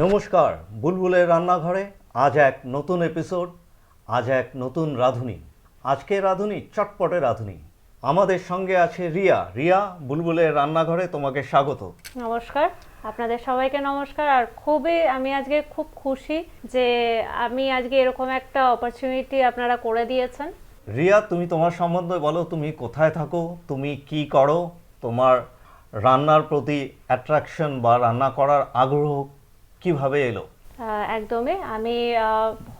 নমস্কার, বুলবুলের রান্নাঘরে আজ এক নতুন এপিসোড, আজ এক নতুন রাঁধুনি। আজকে রাঁধুনি চটপটে রাঁধুনি। আমাদের সঙ্গে আছে রিয়া। রিয়া, বুলবুলের রান্নাঘরে তোমাকে স্বাগত। নমস্কার, আপনাদের সবাইকে নমস্কার। আর আমি আজকে খুব খুশি যে আমি আজকে এরকম একটা অপরচুনিটি আপনারা করে দিয়েছেন। রিয়া, তুমি তোমার সম্বন্ধে বলো, তুমি কোথায় থাকো, তুমি কি করো, তোমার রান্নার প্রতি অ্যাট্রাকশন বা রান্না করার আগ্রহ কিভাবে এলো? একদমই, আমি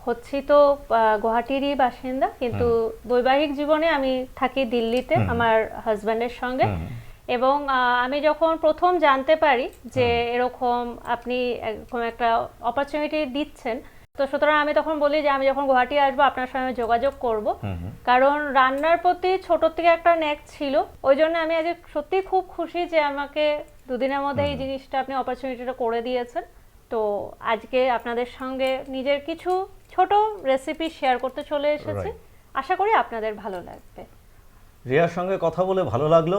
হচ্ছি তো গুয়াহাটিরই বাসিন্দা, কিন্তু বৈবাহিক জীবনে আমি থাকি দিল্লিতে আমার হাজব্যান্ডের সঙ্গে। এবং আমি যখন প্রথম জানতে পারি যে এরকম আপনি এরকম একটা অপরচুনিটি দিচ্ছেন, তো সুতরাং আমি তখন বলি যে আমি যখন গুয়াহাটি আসবো আপনার সঙ্গে যোগাযোগ করব, কারণ রান্নার প্রতি ছোট থেকে একটা ন্যাক ছিল। ওই জন্য আমি আজ সত্যি খুব খুশি যে আমাকে দুদিনের মধ্যে এই জিনিসটা আপনি অপরচুনিটিটা করে দিয়েছেন। তো আজকে আপনাদের সঙ্গে নিজের কিছু ছোট রেসিপি শেয়ার করতে চলে এসেছি। আশা করি আপনাদের ভালো লাগবে। রিয়ার সঙ্গে কথা বলে ভালো লাগলো।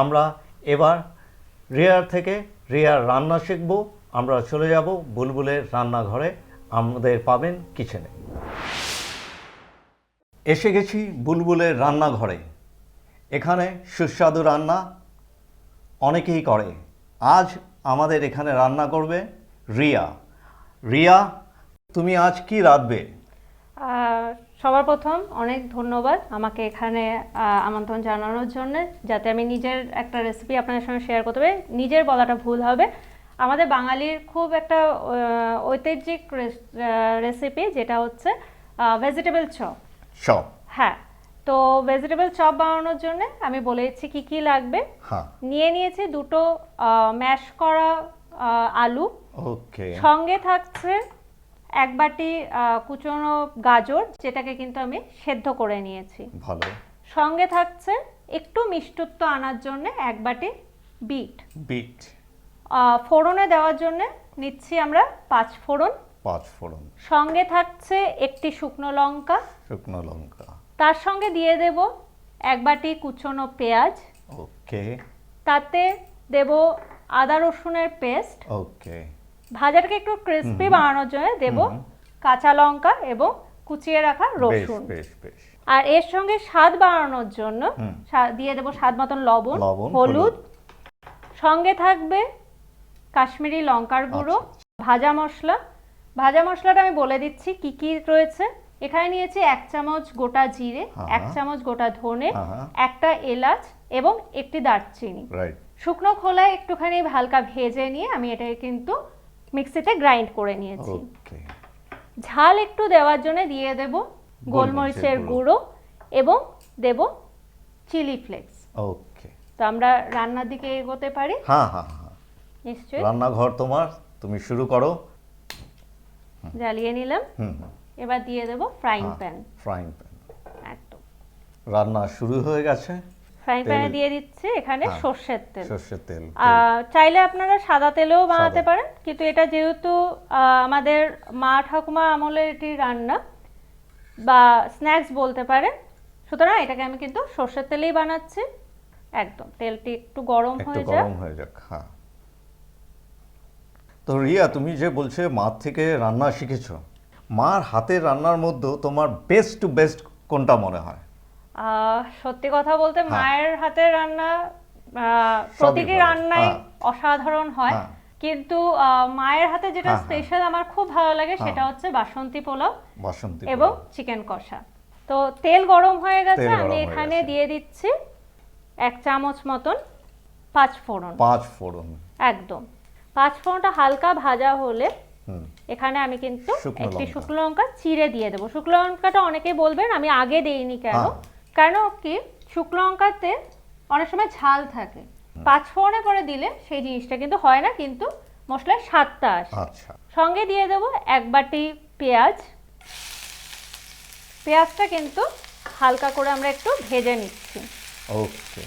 আমরা এবার রিয়ার থেকে রিয়ার রান্না শিখব। আমরা চলে যাব বুলবুলের রান্নাঘরে, আমাদের পাবেন কিচেনে। এসে গেছি বুলবুলের রান্নাঘরে। এখানে সুস্বাদু রান্না অনেকেই করে। আজ আমাদের এখানে রান্না করবে রিয়া। রিয়া, তুমি আজ কি রাঁধবে? সবার প্রথম অনেক ধন্যবাদ আমাকে এখানে আমন্ত্রণ জানানোর জন্য, যাতে আমি নিজের একটা রেসিপি আপনাদের সঙ্গে শেয়ার করতে পারি। নিজের বলাটা ভুল হবে, আমাদের বাঙালির খুব একটা ঐতিহ্যিক রেসিপি, যেটা হচ্ছে ভেজিটেবল চপ। চপ? হ্যাঁ, তো ভেজিটেবল চপ বানানোর জন্য আমি বলেছি কি কি লাগবে। নিয়েছি দুটো ম্যাশ করা আলু। ওকে। সঙ্গে থাকছে এক বাটি কুচনো গাজর, যেটাকে কিন্তু আমি সেদ্ধ করে নিয়েছি। ভালো। সঙ্গে থাকছে একটু মিষ্টত্ব আনার জন্য এক বাটি বিট। ফোড়নে দেওয়ার জন্য নিচ্ছি আমরা 5 ফোড়ন। সঙ্গে থাকছে একটি শুকনো লঙ্কা। তার সঙ্গে দিয়ে দেব এক বাটি কুচনো পেঁয়াজ। ওকে। তাতে দেব আদা রসুনের পেস্ট। ওকে। ভাজাটাকে একটু ক্রিস্পি বানানোর জন্য দেব কাঁচা লঙ্কা এবং কুচিয়ে রাখা রসুন। আর এর সঙ্গে স্বাদ বাড়ানোর জন্য দিয়ে দেব স্বাদ মতন লবণ, হলুদ। সঙ্গে থাকবে কাশ্মীরি লঙ্কার গুঁড়ো, ভাজা মশলাটা আমি বলে দিচ্ছি কি কি রয়েছে। এখানে নিয়েছি 1 চামচ গোটা জিরে, 1 চামচ গোটা ধনে, একটা এলাচ এবং একটি দারচিনি। শুকনো খোলায় একটুখানি হালকা ভেজে নিয়ে আমি এটাকে কিন্তু মিক্সিতে গ্রাইন্ড করে নিয়েছি। ঝাল একটু দেওয়ার জন্য দিয়ে দেব গোলমরিচের গুঁড়ো এবং দেব চিলি ফ্লেক্স। ওকে। তো আমরা রান্নার দিকে এগোতে পারি। হ্যাঁ, নিশ্চয়ই। রান্নাঘর তোমার, তুমি শুরু করো। জ্বালিয়ে নিলাম। এবার দিয়ে দেব ফ্রাইং প্যান। একদম রান্না শুরু হয়ে গেছে। ফ্রাইং প্যানে দিয়ে দিচ্ছি এখানে সর্ষের তেল। চাইলে আপনারা সাদা তেলেও বানাতে পারেন, কিন্তু এটা যেহেতু আমাদের মা ঠাকুমা আমলের এটি রান্না বা স্ন্যাক্স বলতে পারেন, সুতরাং এটাকে আমি কিন্তু সর্ষের তেলেই বানাচ্ছি। একদম তেলটি একটু গরম হয়ে যাক। হ্যাঁ। তো রিয়া, তুমি যে বলছো মার থেকে রান্না শিখেছো, মার হাতের রান্নার মধ্যে তোমার বেস্ট টু বেস্ট কোনটা মনে হয়? সত্যি কথা বলতে মায়ের হাতের রান্না প্রতিটি রান্নাই অসাধারণ হয়, কিন্তু মায়ের হাতে যেটা স্পেশাল আমার খুব ভালো লাগে সেটা হচ্ছে বাসন্তী পোলাও এবং চিকেন কষা। তো তেল গরম হয়ে গেছে, আমি এখানে দিয়ে দিচ্ছি 1 চামচ মতন 5 ফোড়ন। একদম 5 ফোড়নটা হালকা ভাজা হলে এখানে আমি কিন্তু একটি শুকনো লঙ্কা চিড়ে দিয়ে দেবো। শুকনো লঙ্কাটা অনেকেই বলবেন আমি আগে দেইনি কেন কি শুকনো লঙ্কাতে অনেক সময় ঝাল থাকে, 5 ফোড়নে পরে দিলে সেই জিনিসটা কিন্তু হয় না, কিন্তু মশলার স্বাদটা আসে। সঙ্গে দিয়ে দেবো 1 বাটি পেঁয়াজটা কিন্তু হালকা করে আমরা একটু ভেজে নিচ্ছি। ওকে।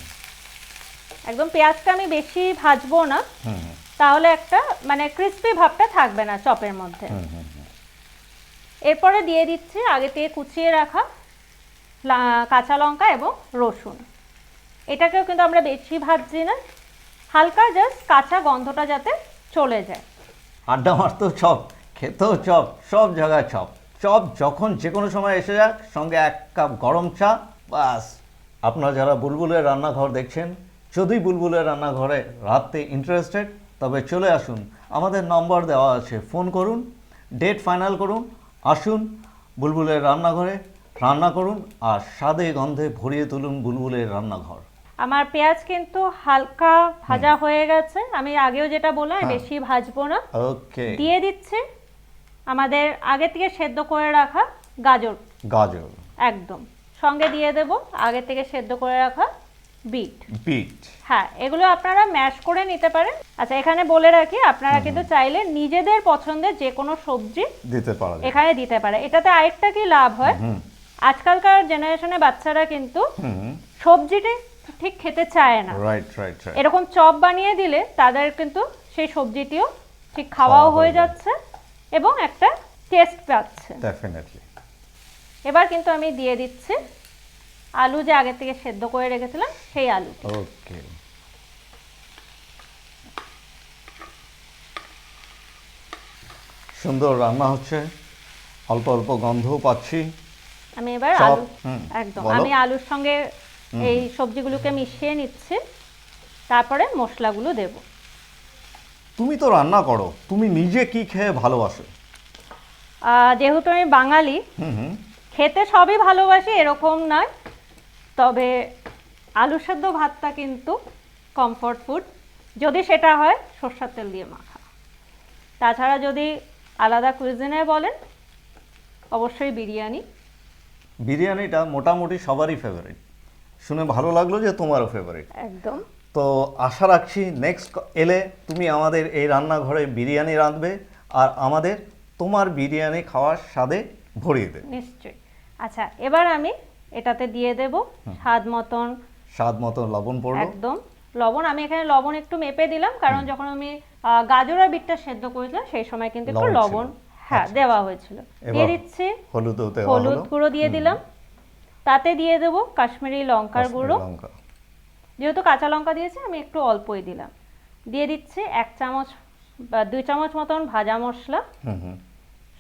একদম পেঁয়াজটা আমি বেশি ভাজবো না, তাহলে একটা মানে ক্রিস্পি ভাবটা থাকবে না চপের মধ্যে। এরপরে দিয়ে দিচ্ছি আগে থেকে কুচিয়ে রাখা কাঁচা লঙ্কা এবং রসুন। এটাকেও কিন্তু আমরা বেশি ভাজছি না, হালকা জাস্ট কাঁচা গন্ধটা যাতে চলে যায়। আড্ডা মারতেও চপ, খেতেও চপ, সব জায়গায় চপ। চপ যখন যে কোনো সময় এসে যাক, সঙ্গে 1 কাপ গরম চা, বাস। আপনারা যারা বুলবুলের রান্নাঘর দেখছেন, যদি বুলবুলের রান্নাঘরে রাখতে ইন্টারেস্টেড, তবে চলে আসুন। আমাদের নম্বর দেওয়া আছে, ফোন করুন, ডেট ফাইনাল করুন, আসুন বুলবুলের রান্নাঘরে, রান্না করুন আর স্বাদে গন্ধে ভরিয়ে তুলুন বুলবুলের রান্নাঘর। আমার পেঁয়াজ কিন্তু হালকা ভাজা হয়ে গেছে, আমি আগেও যেটা বললাম বেশি ভাজবো না। ওকে, দিয়ে দিচ্ছি আমাদের আগে থেকে সেদ্ধ করে রাখা গাজর, গাজর একদম সঙ্গে দিয়ে দেব আগে থেকে সেদ্ধ করে রাখা বিট। বিট, হ্যাঁ, এগুলো আপনারা ম্যাশ করে নিতে পারেন। আচ্ছা, এখানে বলে রাখি, আপনারা কিন্তু চাইলে নিজেদের পছন্দের যে কোনো সবজি দিতে পারেন, এখানে দিতে পারে। এটাতে আরেকটা কি লাভ হয়, আজকালকার জেনারেশনে বাচ্চারা কিন্তু সবজিটা ঠিক খেতে চায় না। Right right right. এরকম চপ বানিয়ে দিলে তাদের কিন্তু সেই সবজিটিও ঠিক খাওয়াও হয়ে যাচ্ছে এবং একটা টেস্ট পাচ্ছে। ডেফিনেটলি। এবার কিন্তু আমি দিয়ে দিচ্ছি আলু, যে আগে থেকে সেদ্ধ করে রেখেছিলাম সেই আলু। ওকে, সুন্দর রান্না হচ্ছে, অল্প অল্প গন্ধও পাচ্ছি। আমি এবার চপ, আলু, একদম আমি আলুর সঙ্গে এই সবজিগুলোকে মিশিয়ে নিচ্ছি, তারপরে মশলাগুলো দেব। তুমি তো রান্না করো, তুমি নিজে কি খেয়ে ভালোবাসো? যেহেতু আমি বাঙালি, হুম, খেতে সবই ভালোবাসি এরকম নয়, তবে আলু সেদ্ধ ভাতটা কিন্তু কমফর্ট ফুড, যদি সেটা হয় সরষের তেল দিয়ে মাখা। তাছাড়া যদি আলাদা কুইজিনে বলেন, অবশ্যই বিরিয়ানি। বিরিয়ানিটা মোটামুটি সবারই ফেভারিট, শুনে ভালো লাগলো যে তোমারও ফেভারিট। একদম। তো আশা রাখছি নেক্সট এলে তুমি আমাদের এই রান্নাঘরে বিরিয়ানি রাঁধবে আর আমাদের তোমার বিরিয়ানি খাওয়ার স্বাদে ভরিয়ে দেবে। নিশ্চয়ই। আচ্ছা, এবার আমি এটাতে দিয়ে দেব স্বাদ মতন লবণ পড়লো। একদম লবণ। আমি এখানে লবণ একটু মেপে দিলাম, কারণ যখন আমি গাজর আর বিটটা সেদ্ধ করেছিলাম সেই সময় কিন্তু একটু লবণ দেওয়া হয়েছিল। দিয়ে দিচ্ছি হলুদ গুঁড়ো, দিয়ে দিলাম। তাতে দিয়ে দেব কাশ্মীরি লঙ্কার গুঁড়ো, যেহেতু কাঁচা লঙ্কা দিয়েছি আমি একটু অল্পই দিলাম। দিয়ে দিচ্ছি 1 চামচ বা 2 চামচ মতন ভাজা মশলা,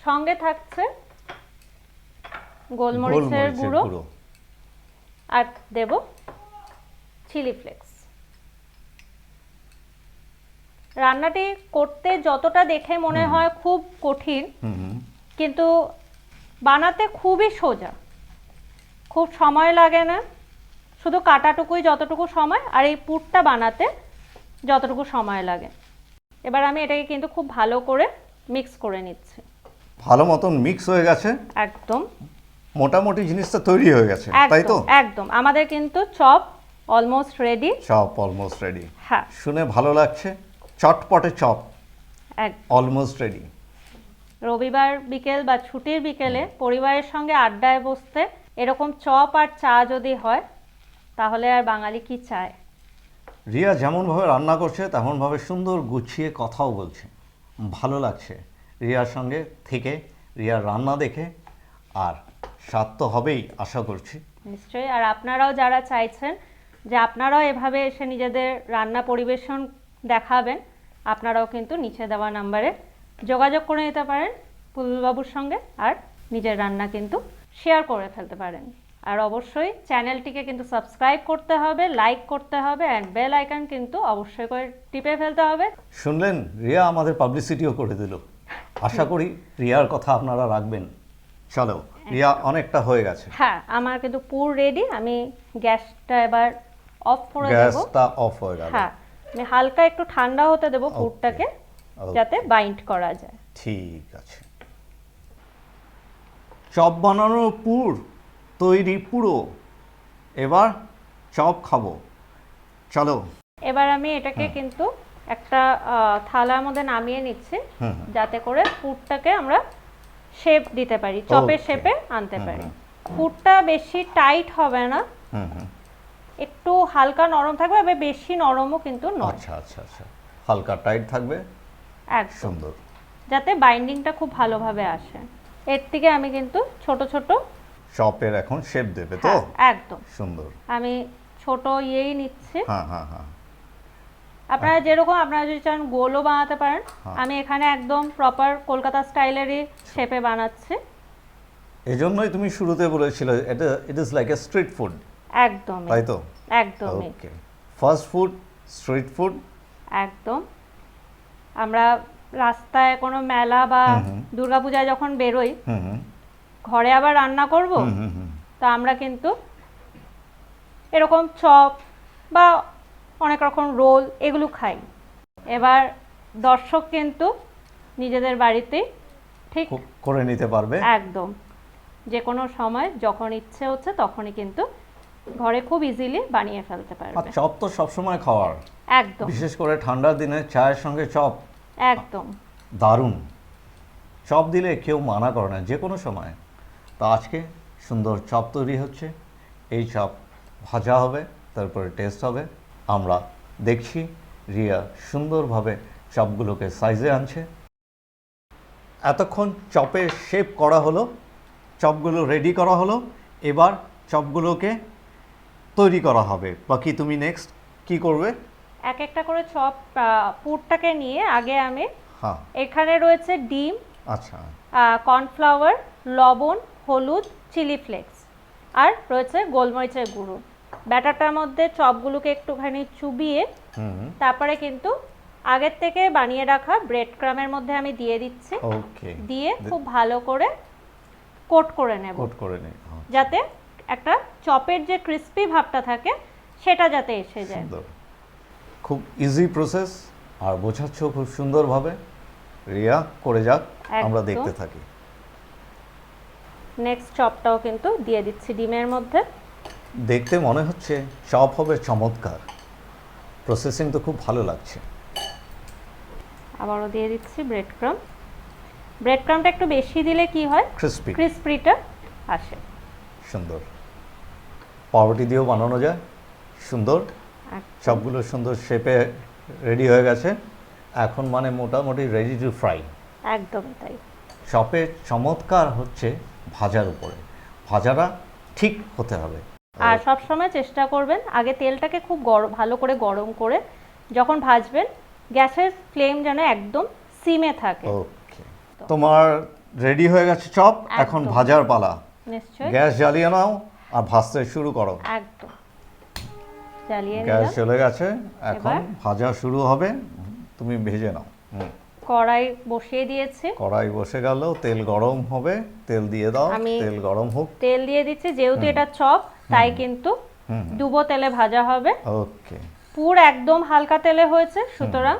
সঙ্গে থাকছে গোলমরিচের গুঁড়ো, আর দেব চিলি ফ্লেক্স। রান্নাটি করতে যতটা দেখে মনে হয় খুব কঠিন, কিন্তু বানাতে খুবই সোজা, খুব সময় লাগে না, শুধু কাটাটুকুই যতটুকু সময়, আর এই পুরটা বানাতে যতটুকু সময় লাগে। এবার আমি এটাকে কিন্তু খুব ভালো করে মিক্স করে নিচ্ছি। ভালো মতন মিক্স হয়ে গেছে, একদম মোটামুটি জিনিসটা তৈরি হয়ে গেছে, তাই তো? একদম। আমাদের কিন্তু chop almost ready. Chop almost ready. হ্যাঁ, শুনে ভালো লাগছে, চটপটে চপ অলমোস্ট রেডি। রবিবার বিকেল বা ছুটির বিকেলে পরিবারের সঙ্গে আড্ডায় বসতে এরকম চপ আর চা যদি হয়, তাহলে আর বাঙালি কি চায়। রিয়া যেমনভাবে রান্না করছে তেমনভাবে সুন্দর গুছিয়ে কথাও বলছে, ভালো লাগছে রিয়ার সঙ্গে থেকে, রিয়ার রান্না দেখে। আর স্বাদ তো হবেই আশা করছি। নিশ্চয়ই। আর আপনারাও যারা চাইছেন যে আপনারাও এভাবে এসে নিজেদের রান্না পরিবেশন দেখাবেন, আপনারাও কিন্তু নিচে দেওয়া নাম্বারে যোগাযোগ করে নিতে পারেন বুলবুলবাবুর সঙ্গে, আর নিজের রান্না কিন্তু শেয়ার করে ফেলতে পারেন। আর অবশ্যই চ্যানেলটিকে কিন্তু সাবস্ক্রাইব করতে হবে, লাইক করতে হবে, অ্যান্ড বেল আইকন কিন্তু অবশ্যই করে টিপে ফেলতে হবে। শুনলেন, রিয়া আমাদের পাবলিসিটিও করে দিল। আশা করি রিয়ার কথা আপনারা রাখবেন। চলো, রিয়া অনেকটা হয়ে গেছে। হ্যাঁ, আমার কিন্তু পুর রেডি। আমি গ্যাসটা এবার অফ করে দেব। গ্যাসটা অফ হয়ে গেল। হ্যাঁ, আমি হালকা একটু ঠান্ডা হতে দেব পুরটাকে, যাতে বাইন্ড করা যায়। ঠিক আছে, চপ বানানোর পুর তৈরি পুরো, এবার চপ খাবো। চলো, এবার আমি এটাকে কিন্তু একটা থালার মধ্যে নামিয়ে নিচ্ছি, যাতে করে পুরটাকে আমরা শেপ দিতে পারি, চপের শেপে আনতে পারি। পুরটা বেশি টাইট হবে না, একটু হালকা নরম থাকবে, তবে বেশি নরমও কিন্তু নয়। আচ্ছা আচ্ছা আচ্ছা, হালকা টাইট থাকবে, একদম সুন্দর, যাতে বাইন্ডিংটা খুব ভালোভাবে আসে। এর থেকে আমি কিন্তু ছোট ছোট চপের এখন শেপ দেবে তো? একদম সুন্দর। আমি ছোট ইয়েই নিচ্ছি। হ্যাঁ হ্যাঁ হ্যাঁ, আপনারা যেরকম আপনারা যদি চান গোলও বানাতে পারেন, আমি এখানে একদম প্রপার কলকাতা স্টাইলেরই শেপে বানাচ্ছি। এজন্যই তুমি শুরুতে বলেছিলে এটা it is like a street food, একদম তাই তো? একদমই ওকে, ফাস্ট ফুড, স্ট্রিট ফুড। একদম। আমরা রাস্তায় কোনো মেলা বা দুর্গাপূজায় যখন বেরোই, ঘরে আবার রান্না করব, তা আমরা কিন্তু এরকম চপ বা অনেক রকম রোল এগুলো খাই। এবার দর্শক কিন্তু নিজেদের বাড়িতেই ঠিক করে নিতে পারবে, একদম যে কোনো সময় যখন ইচ্ছে হচ্ছে তখনই কিন্তু ঘরে খুব ইজিলি বানিয়ে ফেলতে পারবে। আর চপ তো সবসময় খাওয়ার, একদম, বিশেষ করে ঠান্ডার দিনে চায়ের সঙ্গে চপ একদম দারুণ। চপ দিলে কেউ মানা করে না যে কোনো সময়। তো আজকে সুন্দর চপ তৈরি হচ্ছে, এই চপ ভাজা হবে, তারপরে টেস্ট হবে। আমরা দেখছি রিয়া সুন্দরভাবে চপগুলোকে সাইজে আনছে। এতক্ষণ চপের শেপ করা হলো, চপগুলো রেডি করা হলো, এবার চপগুলোকে তৈরি করা হবে। বাকি তুমি নেক্সট কি করবে? এক একটা করে চপ পুরটাকে নিয়ে আগে আমি হ্যাঁ, এখানে রয়েছে ডিম, আচ্ছা, কর্নফ্লাওয়ার, লবণ, হলুদ, চিলি ফ্লেক্স, আর রয়েছে গোলমরিচের গুঁড়ো। ব্যাটারটার মধ্যে চপগুলোকে একটুখানি চুবিয়ে তারপরে কিন্তু আগের থেকে বানিয়ে রাখা ব্রেড ক্রামের মধ্যে আমি দিয়ে দিচ্ছি। ওকে, দিয়ে খুব ভালো করে কোট করে নেব, কোট করে নেই, যাতে একটা চপের যে ক্রিস্পি ভাবটা থাকে সেটা যাতে এসে যায়। সুন্দর, খুব ইজি প্রসেস আর বোঝাচ্ছ খুব সুন্দরভাবে। রিয়া করে যাক, আমরা একদম। দেখতে থাকি। নেক্সট চপটাও কিন্তু দিয়ে দিচ্ছি ডিমের মধ্যে। দেখতে মনে হচ্ছে চপ হবে চমৎকার, প্রসেসিং তো খুব ভালো লাগছে। আবারও দিয়ে দিচ্ছি ব্রেড ক্রাম। ব্রেড ক্রামটা একটু বেশি দিলে কি হয়, ক্রিস্পি, ক্রিস্পিটা আসে। সুন্দর। পাউরুটি দিয়েও বানানো যায়, সুন্দর। একদম। সবগুলো সুন্দর শেপে রেডি হয়ে গেছে, এখন মানে মোটামুটি রেডি টু ফ্রাই। একদমই তাই। চপের চমৎকার হচ্ছে ভাজার উপরে, ভাজাটা ঠিক হতে হবে। আর সব সময় চেষ্টা করবেন আগে তেলটাকে খুব ভালো করে গরম করে যখন ভাজবেন গ্যাসের ফ্লেম যেন একদম সিমে থাকে। ওকে, তোমার রেডি হয়ে গেছে চপ, এখন একদম। ভাজার পালা। নিশ্চয়ই। গ্যাস জ্বালিয়ে নাও আর ভাজতে শুরু করো। একদম জ্বালিয়ে গ্যাস নিলাম। চলে গেছে, এখন এবার ভাজা শুরু হবে, তুমি ভেজে নাও। কড়াই বসিয়ে দিয়েছি। কড়াই বসে গেল, তেল গরম হবে, তেল দিয়ে দাও, আমি তেল গরম হোক। তেল দিয়ে দিচ্ছি, যেহেতু এটা চপ তাই কিন্তু ডুবো তেলে ভাজা হবে। ওকে, পুর একদম হালকা তেলে হয়েছে, সুতরাং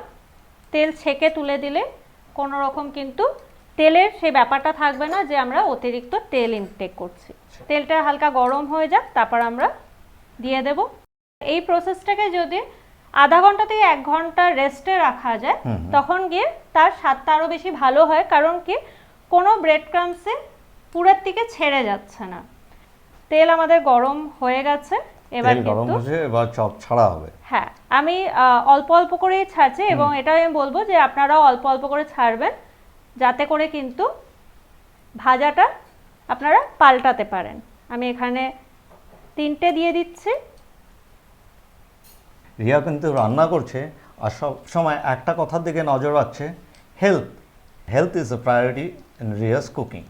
তেল ছেঁকে তুলে দিলে কোনো রকম কিন্তু তেলের সেই ব্যাপারটা থাকবে না যে আমরা অতিরিক্ত তেল ইনটেক করছি। তেলটা হালকা গরম হয়ে যাক, তারপর আমরা দিয়ে দেব। এই প্রসেসটাকে যদি আধা ঘন্টা থেকে 1 ঘন্টা রেস্টে রাখা যায় তখন গিয়ে তার স্বাদটা আরও বেশি ভালো হয়, কারণ কি কোনো ব্রেড ক্রামসে পুরের দিকে ছেড়ে যাচ্ছে না। তেল আমাদের গরম হয়ে গেছে, এবার তেল গরম কিন্তু হয়েছে, এবার চপ ছাড়া হবে। হ্যাঁ, আমি অল্প অল্প করেই ছাড়ছি এবং এটাই আমি বলবো যে আপনারাও অল্প অল্প করে ছাড়বেন, যাতে করে কিন্তু ভাজাটা আপনারা পাল্টাতে পারেন। আমি এখানে 3টে দিয়ে দিচ্ছি। রিয়া কিন্তু রান্না করছে আর সব সময় একটা কথার দিকে নজর রাখছে, health. Health is a priority in Riya's cooking.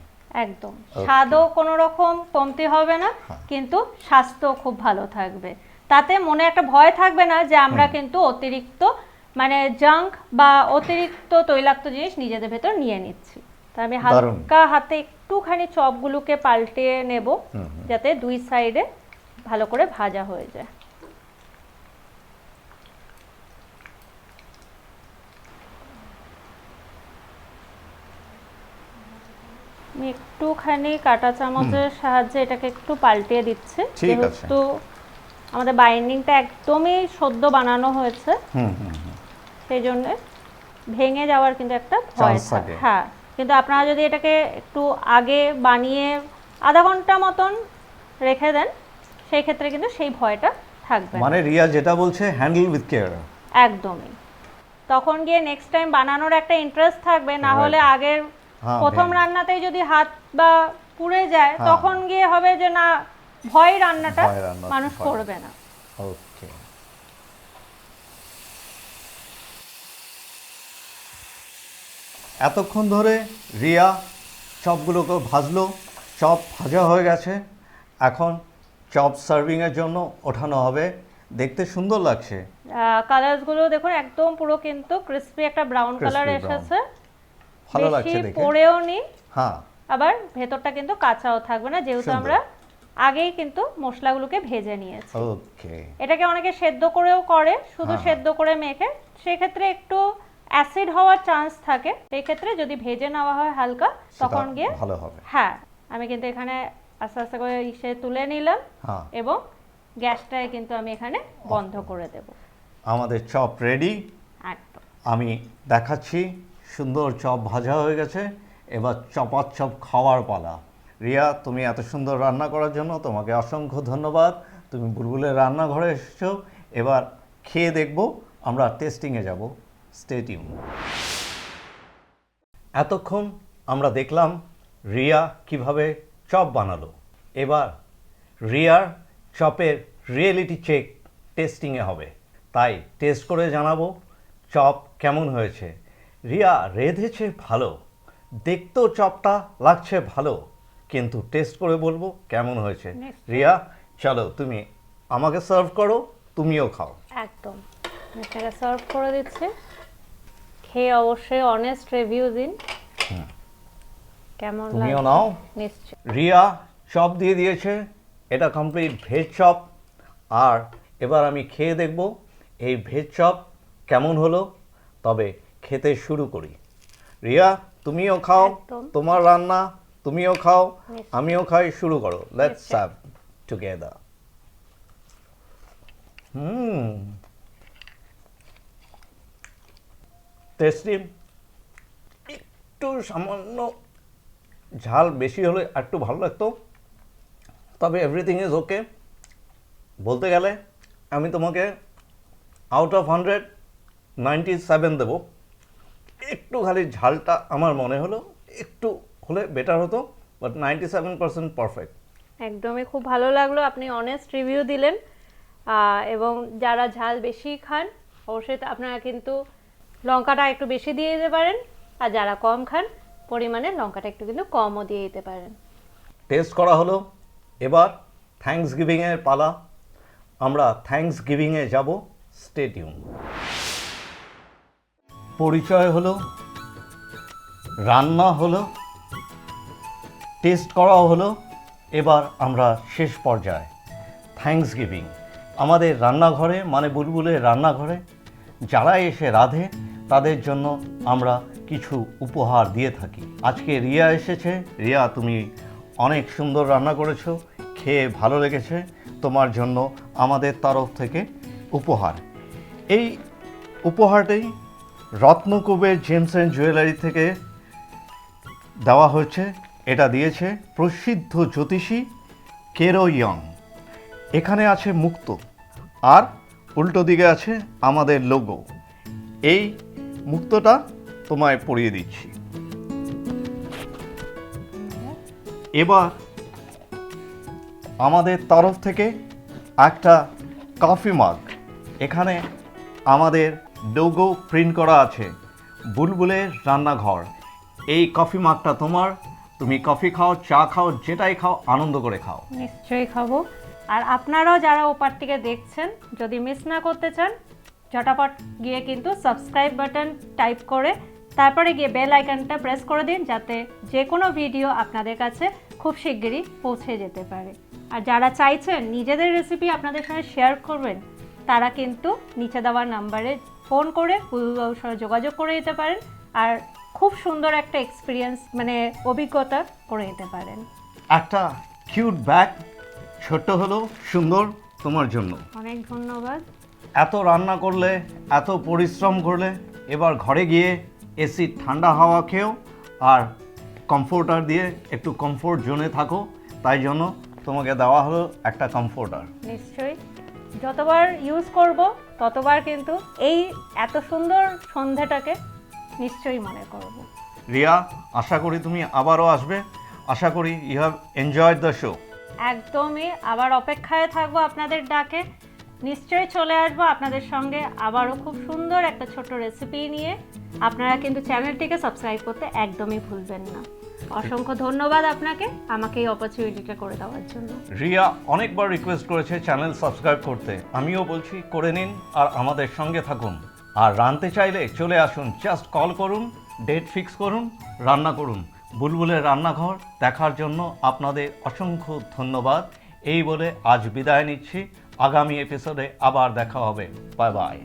একদম, স্বাদও কোনো রকম কমতি হবে না, কিন্তু স্বাস্থ্য খুব ভালো থাকবে। তাতে মনে একটা ভয় থাকবে না যে আমরা কিন্তু অতিরিক্ত মানে জাঙ্ক বা অতিরিক্ত তৈলাক্ত জিনিস নিজেদের ভেতর নিয়ে নিচ্ছি। তা আমি হালকা হাতে একটুখানি চপগুলোকে পাল্টে নেব, যাতে দুই সাইডে ভালো করে ভাজা হয়ে যায়। আমি একটুখানি কাঁটা চামচের সাহায্যে এটাকে একটু পাল্টিয়ে দিচ্ছি, যেহেতু আমাদের বাইন্ডিংটা একদমই সদ্য বানানো হয়েছে, সেই জন্য ভেঙে যাওয়ার কিন্তু একটা ভয় থাকে। হ্যাঁ, কিন্তু আপনারা যদি এটাকে একটু আগে বানিয়ে আধা ঘন্টা মতন রেখে দেন, সেই ক্ষেত্রে কিন্তু সেই ভয়টা থাকবে। মানে রিয়া যেটা বলছে, হ্যান্ডেল উইথ কেয়ার। একদমই, তখন গিয়ে নেক্সট টাইম বানানোর একটা ইন্টারেস্ট থাকবে। না হলে আগের প্রথম রান্নাতেই যদি হাত বা পুড়ে যায়, তখন গিয়ে হবে যে না, ভয় রান্নাটা মানুষ করবে না। ওকে, এতক্ষণ ধরে রিয়া চপগুলোকে ভাজলো, চপ ভাজা হয়ে গেছে। এখন চপ সার্ভিংয়ের জন্য ওঠানো হবে। দেখতে সুন্দর লাগছে। কালারসগুলো দেখুন একদম পুরো কিন্তু ক্রিস্পি একটা ব্রাউন কালার Crispy brown। এসেছে। ভালো লাগছে বেশি দেখে। পোড়েও নি, হ্যাঁ, আবার ভেতরটা কিন্তু কাঁচাও থাকবে না, যেহেতু সুন্দর। আমরা আগেই কিন্তু মশলাগুলোকে ভেজে নিয়েছি। ওকে। এটাকে অনেকে সেদ্ধ করেও করে, শুধু হ্যাঁ। সেদ্ধ করে মেখে, সেক্ষেত্রে একটু অ্যাসিড হওয়ার চান্স থাকে। সেই ক্ষেত্রে যদি ভেজে নেওয়া হয় হালকা, তখন সেটা গিয়ে ভালো হবে। হ্যাঁ, আমি কিন্তু এখানে আস্তে আস্তে করে ইসে তুলে নিলাম হ্যাঁ, এবং গ্যাসটায় কিন্তু আমি এখানে বন্ধ করে দেব। আমাদের চপ রেডি। একদম আমি দেখাচ্ছি, সুন্দর চপ ভাজা হয়ে গেছে। এবার চপাচপ খাওয়ার পালা। রিয়া, তুমি এত সুন্দর রান্না করার জন্য তোমাকে অসংখ্য ধন্যবাদ। তুমি বুলবুলের রান্নাঘরে এসেছো, এবার খেয়ে দেখব, আমরা টেস্টিংয়ে যাব। Stay tune. এতক্ষণ আমরা দেখলাম রিয়া কিভাবে চপ বানালো। এবার রিয়ার চপের রিয়েলিটি চেক টেস্টিংয়ে হবে, তাই টেস্ট করে জানাবো চপ কেমন হয়েছে। রিয়া রেঁধেছে ভালো, দেখতেও চপটা লাগছে ভালো, কিন্তু টেস্ট করে বলবো কেমন হয়েছে। নিশ্চয়ই। রিয়া, চলো তুমি আমাকে সার্ভ করো, তুমিও খাও। একদম এটাকে সার্ভ করে দিচ্ছি। খেয়ে অবশ্যই অনেস্ট রিভিউ দিন কেমন তুমিও লাগে। নাও। নিশ্চয়। রিয়া চপ দিয়ে দিয়েছে, এটা কমপ্লিট ভেজ চপ। আর এবার আমি খেয়ে দেখব এই ভেজ চপ কেমন হলো। তবে খেতে শুরু করি। রিয়া, তুমিও খাও, একদম। তোমার রান্না, তুমিও খাও, নিশ্চয়। আমিও খাই, শুরু করো। লেটস নিশ্চয়। Serve together. টেস্টি। একটু সামান্য ঝাল বেশি হলে একটু ভালো লাগতো, তবে এভরিথিং ইজ ওকে। বলতে গেলে আমি তোমাকে আউট অফ 100 97 দেবো। একটু খালি ঝালটা আমার মনে হলো একটু হলে বেটার হতো, বাট 97% পারফেক্ট। একদমই খুব ভালো লাগলো, আপনি অনেস্ট রিভিউ দিলেন। এবং যারা ঝাল বেশি খান অবশ্যই আপনারা কিন্তু লঙ্কাটা একটু বেশি দিয়ে দিতে পারেন, আর যারা কম খান পরিমাণে লঙ্কাটা একটু কিন্তু কমও দিয়ে দিতে পারেন। টেস্ট করা হলো, এবার থ্যাঙ্কস গিভিংয়ের পালা। আমরা থ্যাঙ্কস গিভিংয়ে যাব। Stay tune. পরিচয় হলো, রান্না হলো, টেস্ট করাও হলো, এবার আমরা শেষ পর্যায়ে থ্যাঙ্কস গিভিং। আমাদের রান্নাঘরে মানে বুলবুলের রান্নাঘরে যারা এসে রাঁধে তাদের জন্য আমরা কিছু উপহার দিয়ে থাকি। আজকে রিয়া এসেছে। রিয়া, তুমি অনেক সুন্দর রান্না করেছো, খেয়ে ভালো লেগেছে, তোমার জন্য আমাদের তরফ থেকে উপহার। এই উপহারটাই রত্নকুবের জেমস অ্যান্ড জুয়েলারি থেকে দেওয়া হয়েছে। এটা দিয়েছে প্রসিদ্ধ জ্যোতিষী কেরো ইয়ং। এখানে আছে মুক্তো, আর উল্টো দিকে আছে আমাদের লোগো। এই মুক্তোটা তোমায় পরিয়ে দিচ্ছি। এবার আমাদের তরফ থেকে একটা কফি মাগ। এখানে আমাদের লোগো প্রিন্ট করা আছে, বুলবুলের রান্নাঘর। এই কফি মাগটা তোমার, তুমি কফি খাও, চা খাও, যেটাই খাও, আনন্দ করে খাও। নিশ্চয়ই খাবো। আর আপনারাও যারা ওপার থেকে দেখছেন, যদি মিস না করতে চান, ঝটাপট গিয়ে কিন্তু সাবস্ক্রাইব বাটন টাইপ করে তারপরে গিয়ে বেল আইকনটা প্রেস করে দিন, যাতে যে কোনো ভিডিও আপনাদের কাছে খুব শিগগিরই পৌঁছে যেতে পারে। আর যারা চাইছেন নিজেদের রেসিপি আপনাদের সঙ্গে শেয়ার করবেন, তারা কিন্তু নিচে দেওয়া নাম্বারে ফোন করে বুলবুলের সঙ্গে যোগাযোগ করে দিতে পারেন, আর খুব সুন্দর একটা এক্সপিরিয়েন্স মানে অভিজ্ঞতা করে নিতে পারেন। একটা কিউট ব্যাগ, ছোট্ট হলো সুন্দর, তোমার জন্য। অনেক ধন্যবাদ। এত রান্না করলে, এত পরিশ্রম করলে, এবার ঘরে গিয়ে এসি ঠান্ডা হাওয়া খেও আর কমফোর্টার দিয়ে একটু কমফোর্ট জোনে থাকো। তাই জন্য তোমাকে দেওয়া হলো একটা কমফোর্টার। নিশ্চয়ই যতবার ইউজ করব ততবার কিন্তু এই এত সুন্দর সন্ধ্যাটাকে নিশ্চয়ই মনে করব। রিয়া, আশা করি তুমি আবারও আসবে। আশা করি you have enjoyed the show. একদমই, আবার অপেক্ষায় থাকবো আপনাদের ডাকে। নিশ্চয়ই চলে আসবো আপনাদের সঙ্গে আবারও খুব সুন্দর একটা ছোট রেসিপি নিয়ে। আপনারা কিন্তু চ্যানেলটিকে সাবস্ক্রাইব করতে একদমই ভুলবেন না। অসংখ্য ধন্যবাদ আপনাকে আমাকে এই অপরচুনিটিটা করে দেওয়ার জন্য। রিয়া অনেকবার রিকোয়েস্ট করেছে চ্যানেল সাবস্ক্রাইব করতে, আমিও বলছি করে নিন আর আমাদের সঙ্গে থাকুন। আর রাঁধতে চাইলে চলে আসুন, জাস্ট কল করুন, ডেট ফিক্স করুন, রান্না করুন। বুলবুলের রান্নাঘর দেখার জন্য আপনাদের অসংখ্য ধন্যবাদ। এই বলে আজ বিদায় নিচ্ছি, আগামী এপিসোডে আবার দেখা হবে। Bye bye.